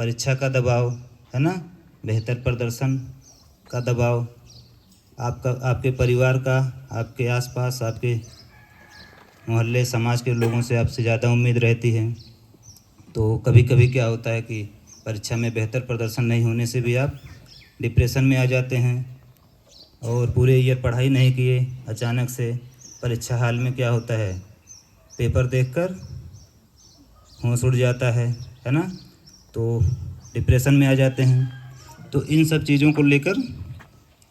परीक्षा का दबाव, है ना, बेहतर प्रदर्शन का दबाव, आपके परिवार का, आपके आसपास, आपके मोहल्ले समाज के लोगों से आपसे ज़्यादा उम्मीद रहती है। तो कभी कभी क्या होता है कि परीक्षा में बेहतर प्रदर्शन नहीं होने से भी आप डिप्रेशन में आ जाते हैं और पूरे ईयर पढ़ाई नहीं किए, अचानक से परीक्षा हाल में क्या होता है, पेपर देखकर होश उड़ जाता है ना, तो डिप्रेशन में आ जाते हैं। तो इन सब चीज़ों को लेकर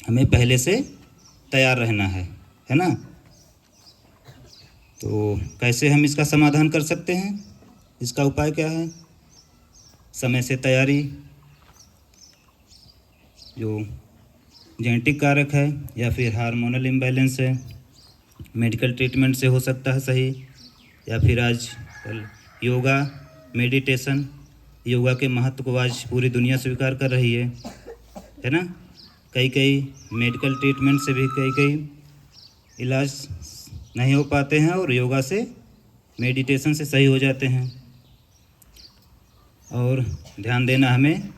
हमें पहले से तैयार रहना है ना। तो कैसे हम इसका समाधान कर सकते हैं, इसका उपाय क्या है? समय से तैयारी, जो जेनेटिक कारक है या फिर हार्मोनल इम्बैलेंस है, मेडिकल ट्रीटमेंट से हो सकता है सही, या फिर आजकल योगा, मेडिटेशन, योगा के महत्व को आज पूरी दुनिया स्वीकार कर रही है ना। कई मेडिकल ट्रीटमेंट से भी कई इलाज नहीं हो पाते हैं और योगा से, मेडिटेशन से सही हो जाते हैं। और ध्यान देना हमें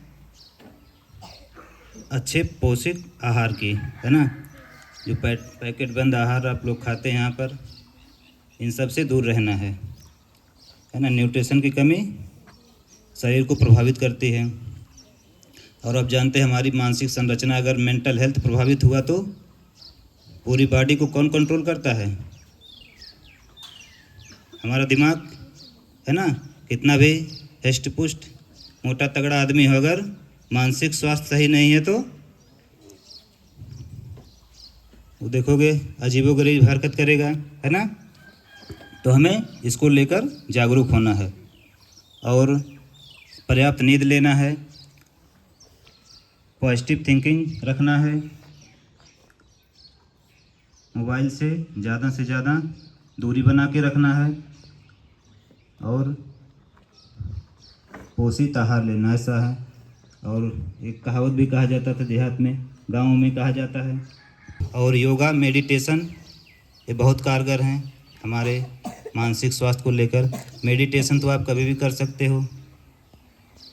अच्छे पौष्टिक आहार की, है ना। जो पैकेट बंद आहार आप लोग खाते हैं यहाँ पर, इन सब से दूर रहना है ना। न्यूट्रिशन की कमी शरीर को प्रभावित करती है और आप जानते हैं हमारी मानसिक संरचना, अगर मेंटल हेल्थ प्रभावित हुआ तो पूरी बॉडी को कौन कंट्रोल करता है? हमारा दिमाग, है ना। कितना भी हष्ट पुष्ट मोटा तगड़ा आदमी हो, अगर मानसिक स्वास्थ्य सही नहीं है तो वो देखोगे अजीबोगरीब हरकत करेगा, है ना। तो हमें इसको लेकर जागरूक होना है और पर्याप्त नींद लेना है, पॉजिटिव थिंकिंग रखना है, मोबाइल से ज़्यादा दूरी बना के रखना है और पोषित आहार लेना, ऐसा है। और एक कहावत भी कहा जाता था देहात में, गाँव में कहा जाता है। और योगा, मेडिटेशन ये बहुत कारगर हैं हमारे मानसिक स्वास्थ्य को लेकर। मेडिटेशन तो आप कभी भी कर सकते हो,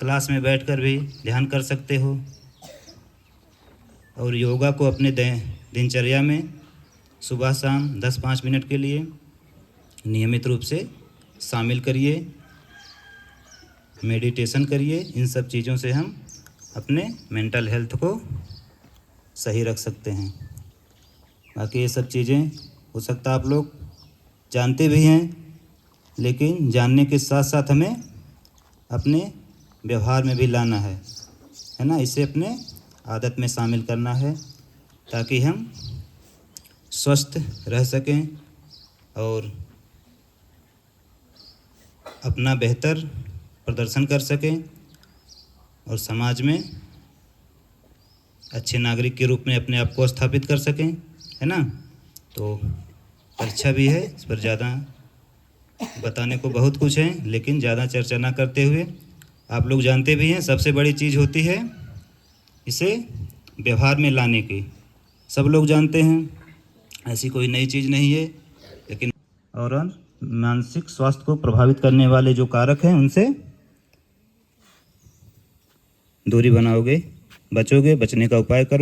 क्लास में बैठकर भी ध्यान कर सकते हो। और योगा को अपने दिनचर्या में सुबह शाम 10-5 मिनट के लिए नियमित रूप से शामिल करिए, मेडिटेशन करिए। इन सब चीज़ों से हम अपने मेंटल हेल्थ को सही रख सकते हैं। बाकी ये सब चीज़ें हो सकता आप लोग जानते भी हैं, लेकिन जानने के साथ साथ हमें अपने व्यवहार में भी लाना है ना। इसे अपने आदत में शामिल करना है ताकि हम स्वस्थ रह सकें और अपना बेहतर प्रदर्शन कर सकें और समाज में अच्छे नागरिक के रूप में अपने आप को स्थापित कर सकें, है ना। तो परीक्षा भी है, इस पर ज़्यादा बताने को बहुत कुछ है, लेकिन ज़्यादा चर्चा ना करते हुए आप लोग जानते भी हैं सबसे बड़ी चीज़ होती है इसे व्यवहार में लाने की। सब लोग जानते हैं, ऐसी कोई नई चीज़ नहीं है। लेकिन और मानसिक स्वास्थ्य को प्रभावित करने वाले जो कारक हैं उनसे दूरी बनाओगे, बचोगे, बचने का उपाय करो।